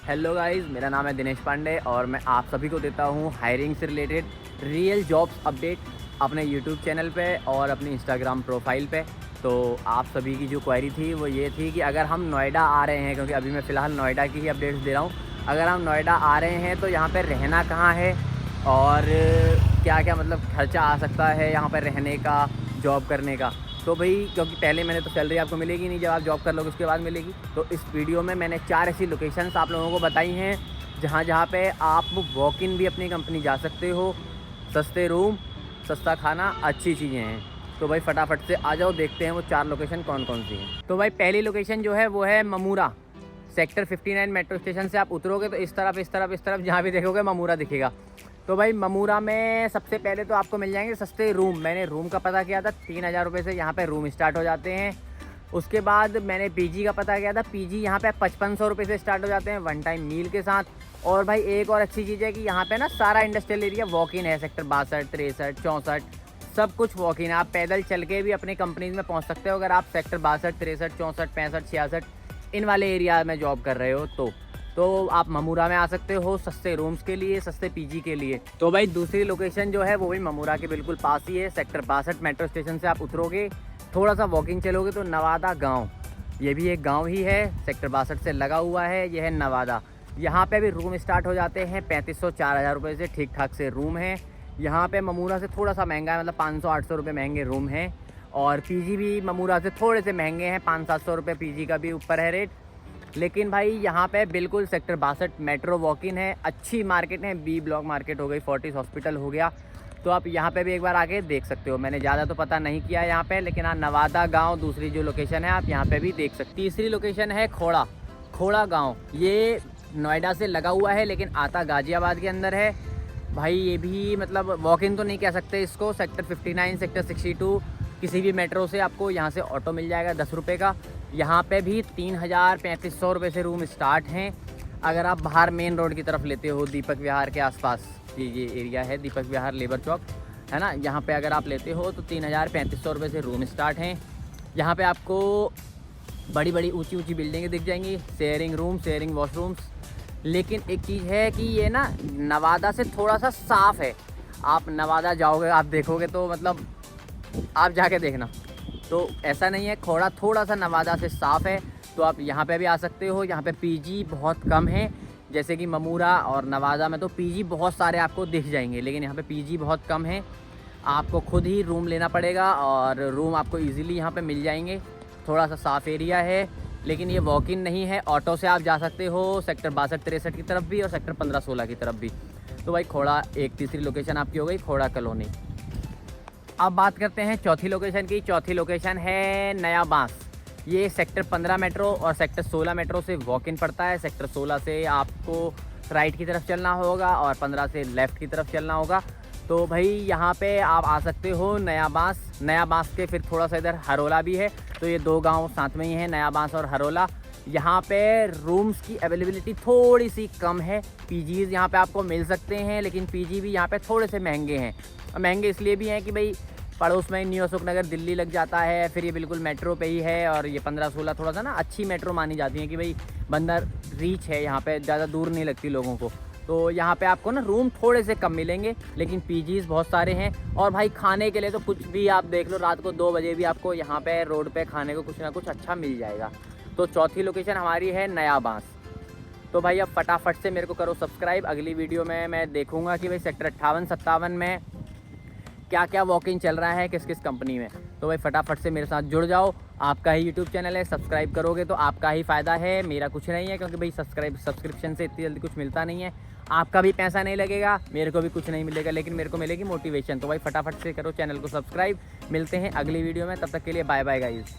Hello guys, मेरा नाम है दिनेश पांडे और मैं आप सभी को देता हूँ हायरिंग से रिलेटेड रियल जॉब्स अपडेट अपने यूट्यूब चैनल पे और अपनी इंस्टाग्राम प्रोफाइल पे। तो आप सभी की जो क्वेरी थी वो ये थी कि अगर हम नोएडा आ रहे हैं, क्योंकि अभी मैं फ़िलहाल नोएडा की ही अपडेट्स दे रहा हूँ। अगर हम नोएडा आ रहे हैं तो यहाँ पर रहना कहाँ है और क्या क्या मतलब खर्चा आ सकता है यहाँ पर रहने का, जॉब करने का। तो भाई क्योंकि पहले मैंने तो सैलरी आपको मिलेगी नहीं, जब आप जॉब कर लोगे उसके बाद मिलेगी। तो इस वीडियो में मैंने 4 ऐसी लोकेशंस आप लोगों को बताई हैं जहाँ पे आप वॉक इन भी अपनी कंपनी जा सकते हो। सस्ते रूम, सस्ता खाना, अच्छी चीज़ें हैं। तो भाई फटाफट से आ जाओ, देखते हैं वो 4 लोकेशन कौन कौन सी हैं। तो भाई पहली लोकेशन जो है वो है ममूरा। सेक्टर 59 मेट्रो स्टेशन से आप उतरोगे तो इस तरफ जहाँ भी देखोगे ममूरा दिखेगा। तो भाई ममूरा में सबसे पहले तो आपको मिल जाएंगे सस्ते रूम। मैंने रूम का पता किया था, 3000 रुपये से यहाँ पे रूम स्टार्ट हो जाते हैं। उसके बाद मैंने पीजी का पता किया था, पीजी यहाँ पे 5500 रुपये से स्टार्ट हो जाते हैं 1 टाइम मील के साथ। और भाई एक और अच्छी चीज़ है कि यहाँ पे ना सारा इंडस्ट्रियल एरिया वॉक इन है। सेक्टर 62, 63, 64 सब कुछ वॉक इन है। आप पैदल चल के भी अपनी कंपनीज में पहुँच सकते हो अगर आप सेक्टर 62, 63, 64, 65, 66 इन वाले एरिया में जॉब कर रहे हो तो आप ममूरा में आ सकते हो सस्ते रूम्स के लिए, सस्ते पीजी के लिए। तो भाई दूसरी लोकेशन जो है वो भी ममूरा के बिल्कुल पास ही है। सेक्टर 62 मेट्रो स्टेशन से आप उतरोगे, थोड़ा सा वॉकिंग चलोगे तो नवादा गांव, ये भी एक गांव ही है, सेक्टर 62 से लगा हुआ है। ये है नवादा। यहाँ पे भी रूम स्टार्ट हो जाते हैं 3500, 4000 रुपये से ठीक ठाक से रूम है। यहाँ पे ममूरा से थोड़ा सा महंगा है, मतलब 500-800 रुपये महंगे रूम हैं। और पीजी भी ममूरा से थोड़े से महंगे हैं, 500-700 रुपये पीजी का भी ऊपर है रेट। लेकिन भाई यहाँ पे बिल्कुल सेक्टर 62 मेट्रो वॉक इन है, अच्छी मार्केट है। बी ब्लॉक मार्केट हो गई, फोर्टिस हॉस्पिटल हो गया, तो आप यहाँ पे भी एक बार आके देख सकते हो। मैंने ज़्यादा तो पता नहीं किया यहाँ पे, लेकिन हाँ नवादा गांव दूसरी जो लोकेशन है आप यहाँ पे भी देख सकते। तीसरी लोकेशन है खोड़ा गाँव। ये नोएडा से लगा हुआ है लेकिन आता गाज़ियाबाद के अंदर है। भाई ये भी मतलब वॉक इन तो नहीं कह सकते इसको। सेक्टर 59, सेक्टर 62 किसी भी मेट्रो से आपको यहाँ से ऑटो मिल जाएगा 10 रुपये का। यहाँ पे भी 3000-3500 रुपये से रूम स्टार्ट हैं। अगर आप बाहर मेन रोड की तरफ लेते हो, दीपक विहार के आसपास ये एरिया है, दीपक विहार लेबर चौक है ना, यहाँ पे अगर आप लेते हो तो 3000-3500 रुपये से रूम स्टार्ट हैं। यहाँ पे आपको बड़ी बड़ी ऊंची बिल्डिंगें दिख जाएंगी, शेयरिंग रूम, शेयरिंग वॉशरूम्स। लेकिन एक चीज़ है कि ये ना नवादा से थोड़ा सा साफ़ है। आप नवादा जाओगे, आप देखोगे तो मतलब आप जाके देखना, तो ऐसा नहीं है। खोड़ा थोड़ा सा नवादा से साफ़ है, तो आप यहाँ पे भी आ सकते हो। यहाँ पे पीजी बहुत कम है, जैसे कि ममूरा और नवादा में तो पीजी बहुत सारे आपको दिख जाएंगे, लेकिन यहाँ पे पीजी बहुत कम है। आपको खुद ही रूम लेना पड़ेगा और रूम आपको इजीली यहाँ पे मिल जाएंगे। थोड़ा सा साफ़ एरिया है, लेकिन ये वॉक इन नहीं है। ऑटो से आप जा सकते हो सेक्टर 62, 63 की तरफ भी और सेक्टर 15, 16 की तरफ भी। तो भाई खोड़ा एक तीसरी लोकेशन आपकी हो गई, खोड़ा कॉलोनी। अब बात करते हैं चौथी लोकेशन की। चौथी लोकेशन है नया बांस। ये सेक्टर 15 मेट्रो और सेक्टर 16 मेट्रो से वॉक इन पड़ता है। सेक्टर 16 से आपको राइट की तरफ चलना होगा और 15 से लेफ़्ट की तरफ चलना होगा। तो भाई यहाँ पे आप आ सकते हो नया बांस के फिर थोड़ा सा इधर हरोला भी है। तो ये 2 गांव साथ में ही हैं, नया बांस और हरोला। यहाँ पे रूम्स की अवेलेबिलिटी थोड़ी सी कम है। पीजीज़ यहाँ पे आपको मिल सकते हैं, लेकिन पीजी भी यहाँ पे थोड़े से महंगे हैं। महंगे इसलिए भी हैं कि भाई पड़ोस में न्यू अशोक नगर दिल्ली लग जाता है, फिर ये बिल्कुल मेट्रो पे ही है। और ये 15-16 थोड़ा सा ना अच्छी मेट्रो मानी जाती है कि भाई बंदा रीच है, यहाँ पे ज़्यादा दूर नहीं लगती लोगों को। तो यहाँ पे आपको ना रूम थोड़े से कम मिलेंगे, लेकिन पीजीज़ बहुत सारे हैं। और भाई खाने के लिए तो कुछ भी आप देख लो, रात को 2 बजे भी आपको यहाँ पे रोड पे खाने को कुछ ना कुछ अच्छा मिल जाएगा। तो चौथी लोकेशन हमारी है नया बांस। तो भाई अब फटाफट से मेरे को करो सब्सक्राइब। अगली वीडियो में मैं देखूँगा कि भाई सेक्टर 58-57 में क्या क्या वॉक इन चल रहा है, किस किस कंपनी में। तो भाई फटाफट से मेरे साथ जुड़ जाओ। आपका ही यूट्यूब चैनल है, सब्सक्राइब करोगे तो आपका ही फ़ायदा है, मेरा कुछ नहीं है। क्योंकि भाई सब्सक्रिप्शन से इतनी जल्दी कुछ मिलता नहीं है। आपका भी पैसा नहीं लगेगा, मेरे को भी कुछ नहीं मिलेगा, लेकिन मेरे को मिलेगी मोटिवेशन। तो भाई फटाफट से करो चैनल को सब्सक्राइब। मिलते हैं अगली वीडियो में, तब तक के लिए बाय बाय गाइस।